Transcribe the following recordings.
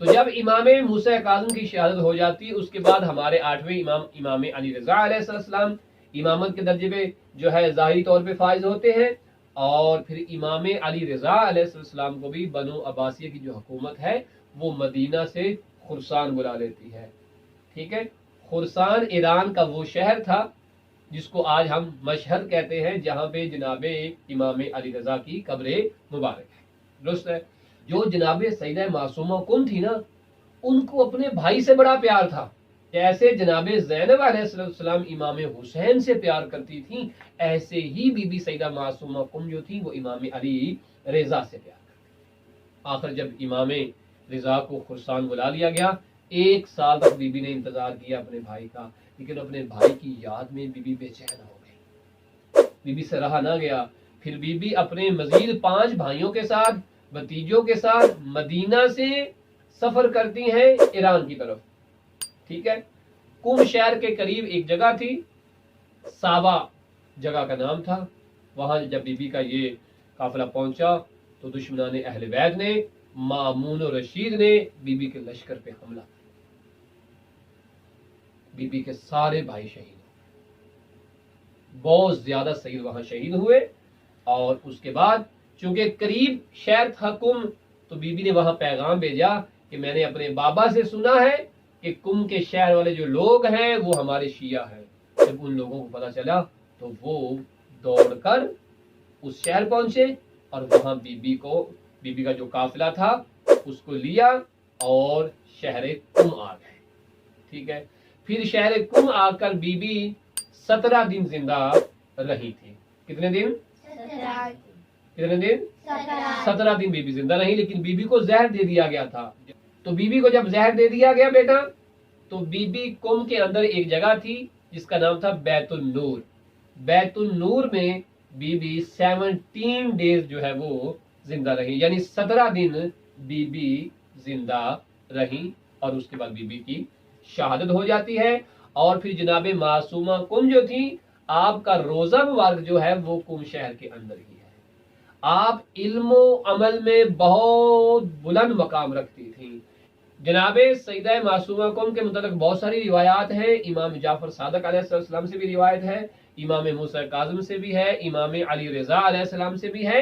تو جب امام موسیٰ کاظم کی شہادت ہو جاتی، اس کے بعد ہمارے 8ویں امام امام علی رضا علیہ السلام امامت کے درجے پہ جو ہے ظاہری طور پہ فائز ہوتے ہیں، اور پھر امام علی رضا علیہ السلام کو بھی بنو عباسیہ کی جو حکومت ہے وہ مدینہ سے خرسان بلا لیتی ہے، ٹھیک ہے۔ خرسان ایران کا وہ شہر تھا جس کو آج ہم مشہد کہتے ہیں، جہاں پہ جناب امام علی رضا کی قبر مبارک ہے، درست ہے۔ جو جناب سیدہ معصومہ کم تھی نا، ان کو اپنے بھائی سے بڑا پیار تھا، جیسے جناب زینب علیہ السلام امام حسین سے پیار کرتی تھیں، ایسے ہی بی بی سیدہ معصومہ کم جو تھی وہ امام علی رضا سے پیار کرتی۔ آخر جب امام رضا کو خرسان بلا لیا گیا، 1 سال تک بی بی نے انتظار کیا اپنے بھائی کا، لیکن اپنے بھائی کی یاد میں بی بی بے چین ہو گئی، بی بی سے رہا نہ گیا۔ پھر بی بی اپنے مزید 5 بھائیوں کے ساتھ، بھتیجوں کے ساتھ مدینہ سے سفر کرتی ہیں ایران کی طرف، ٹھیک ہے۔ کم شہر کے قریب ایک جگہ تھی، سابا جگہ کا نام تھا، وہاں جب بی بی کا یہ قافلہ پہنچا تو دشمنان اہل بیت نے، مامون و رشید نے بی بی کے لشکر پہ حملہ کیا، بی بی کے سارے بھائی شہید ہوئے، بہت زیادہ سید وہاں شہید ہوئے۔ اور اس کے بعد چونکہ قریب شہر تھا کم، تو بی بی نے وہاں پیغام بھیجا کہ میں نے اپنے بابا سے سنا ہے کہ کم کے شہر والے جو لوگ ہیں وہ ہمارے شیعہ ہیں۔ جب ان لوگوں کو پتا چلا تو وہ دوڑ کر اس شہر پہنچے، اور وہاں بی بی کا جو قافلہ تھا اس کو لیا اور شہر کم آ گئے، ٹھیک ہے۔ پھر شہر کم آ کر بی بی 17 دن زندہ رہی تھی۔ کتنے دن؟ 17 دن بی بی زندہ رہی، لیکن بی بی کو زہر دے دیا گیا تھا۔ تو بی بی کو جب زہر دے دیا گیا بیٹا، تو بی بی قوم کے اندر ایک جگہ تھی جس کا نام تھا بیت النور۔ بیت النور میں بی بی 17 ڈیز جو ہے وہ زندہ رہی، یعنی 17 دن بی بی زندہ رہی، اور اس کے بعد بی بی کی شہادت ہو جاتی ہے۔ اور پھر جناب معصومہ کم جو تھی، آپ کا روزہ مبارک جو ہے وہ کم شہر کے اندر ہی ہے۔ آپ علم و عمل میں بہت بلند مقام رکھتی تھیں۔ جناب سیدہ معصومہ کم کے متعلق بہت ساری روایات ہیں، امام جعفر صادق علیہ السلام سے بھی روایت ہے، امام موسیٰ کاظم سے بھی ہے، امام علی رضا علیہ السلام سے بھی ہے،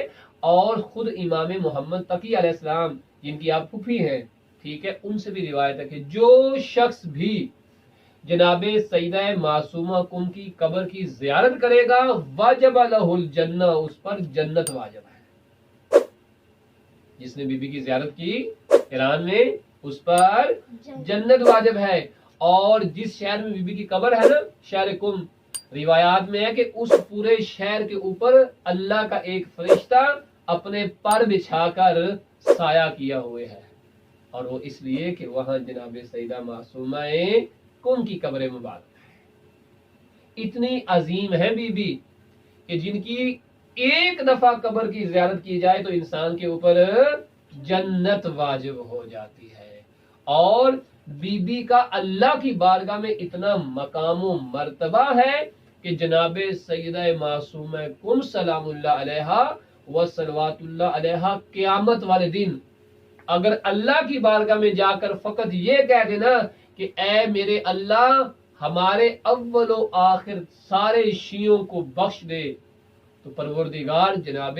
اور خود امام محمد تقی علیہ السلام جن کی آپ پھوپھی ہیں، ٹھیک ہے، ان سے بھی روایت ہے کہ جو شخص بھی جناب سیدہ معصومہ کم کی قبر کی زیارت کرے گا، واجب لہ الجنہ، اس پر جنت واجب ہے۔ جس نے بی بی کی زیارت کی ایران میں، اس پر جنت واجب ہے۔ اور جس شہر میں بی بی کی قبر ہے نا، شہر کم، روایات میں ہے کہ اس پورے شہر کے اوپر اللہ کا ایک فرشتہ اپنے پر بچھا کر سایہ کیا ہوئے ہے، اور وہ اس لیے کہ وہاں جناب سیدہ معصومہ کم کی قبر مبارک ہے۔ اتنی عظیم ہے بی بی کہ جن کی ایک دفعہ قبر کی زیارت کی جائے تو انسان کے اوپر جنت واجب ہو جاتی ہے۔ اور بی بی کا اللہ کی بارگاہ میں اتنا مقام و مرتبہ ہے کہ جناب سیدہ معصومہ کم سلام اللہ علیہا و صلوات اللہ علیہا قیامت والے دن اگر اللہ کی بارگاہ میں جا کر فقط یہ کہہ دینا کہ اے میرے اللہ، ہمارے اول و آخر سارے شیعوں کو بخش دے، تو پروردگار جناب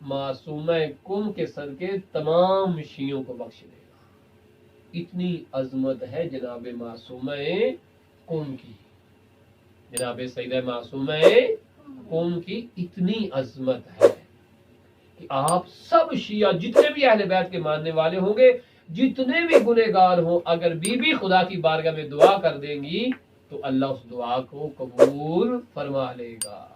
معصومہ کم کے صدقے تمام شیعوں کو بخش دے گا۔ اتنی عظمت ہے جناب معصومہ کم کی، جناب سیدہ معصومہ کم کی اتنی عظمت ہے کہ آپ سب شیعہ جتنے بھی اہل بیت کے ماننے والے ہوں گے، جتنے بھی گنہگار ہوں، اگر بی بی خدا کی بارگاہ میں دعا کر دیں گی تو اللہ اس دعا کو قبول فرما لے گا۔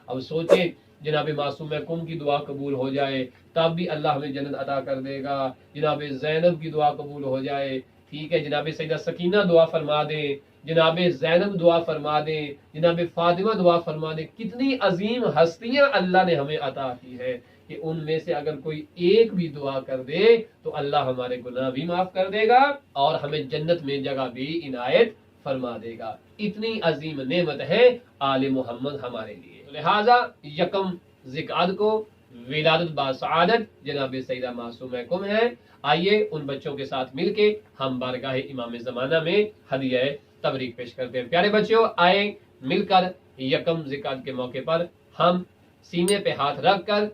اب سوچیں، جناب معصومہ کم کی دعا قبول ہو جائے تب بھی اللہ ہمیں جنت عطا کر دے گا، جناب زینب کی دعا قبول ہو جائے، ٹھیک ہے، جناب سیدہ سکینہ دعا فرما دیں، جناب زینب دعا فرما دیں، جناب فاطمہ دعا فرما دیں، کتنی عظیم ہستیاں اللہ نے ہمیں عطا کی ہے کہ ان میں سے اگر کوئی ایک بھی دعا کر دے تو اللہ ہمارے گناہ بھی معاف کر دے گا اور ہمیں جنت میں جگہ بھی عنایت فرما دے گا۔ اتنی عظیم نعمت ہے آل محمد ہمارے لیے۔ لہٰذا یکم ذی القعدہ کو ولادت باسعادت جناب سیدہ معصومہ کم ہیں. آئیے ان بچوں کے ساتھ مل کے ہم بارگاہ امام زمانہ میں ہدیہ تبریک پیش کرتے ہیں. پیارے بچوں، آئیں مل کر یکم ذکر کے موقع پر ہم سینے پہ ہاتھ رکھ کر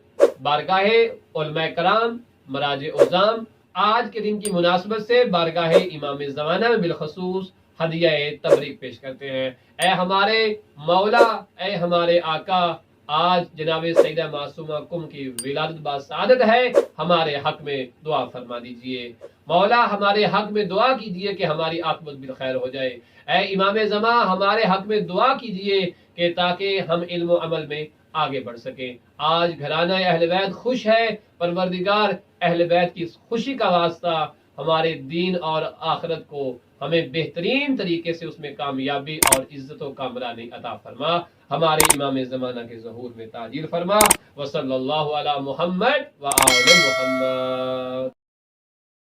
بارگاہ علماء کرام، مراجع عظام، آج کے دن کی مناسبت سے بارگاہ امام زمانہ میں بالخصوص ہدیہ تبریک پیش کرتے ہیں. اے ہمارے مولا، اے ہمارے آقا، آج جناب سیدہ معصومہ کم کی ولادت باسعادت ہے، ہمارے حق میں دعا فرما دیجئے. مولا ہمارے حق میں دعا کیجئے کہ ہماری عاقبت بالخیر ہو جائے. اے امام زمان ہمارے حق میں دعا کیجئے کہ تاکہ ہم علم و عمل میں آگے بڑھ سکیں. آج گھرانہ اہل بیت خوش ہے، پروردگار اہل بیت کی خوشی کا واسطہ ہمارے دین اور آخرت کو ہمیں بہترین طریقے سے اس میں کامیابی اور عزت و کامرانی عطا فرما. ہمارے امام زمانہ کے ظہور میں تاجیل فرما. وصلی اللہ علی محمد و آل محمد.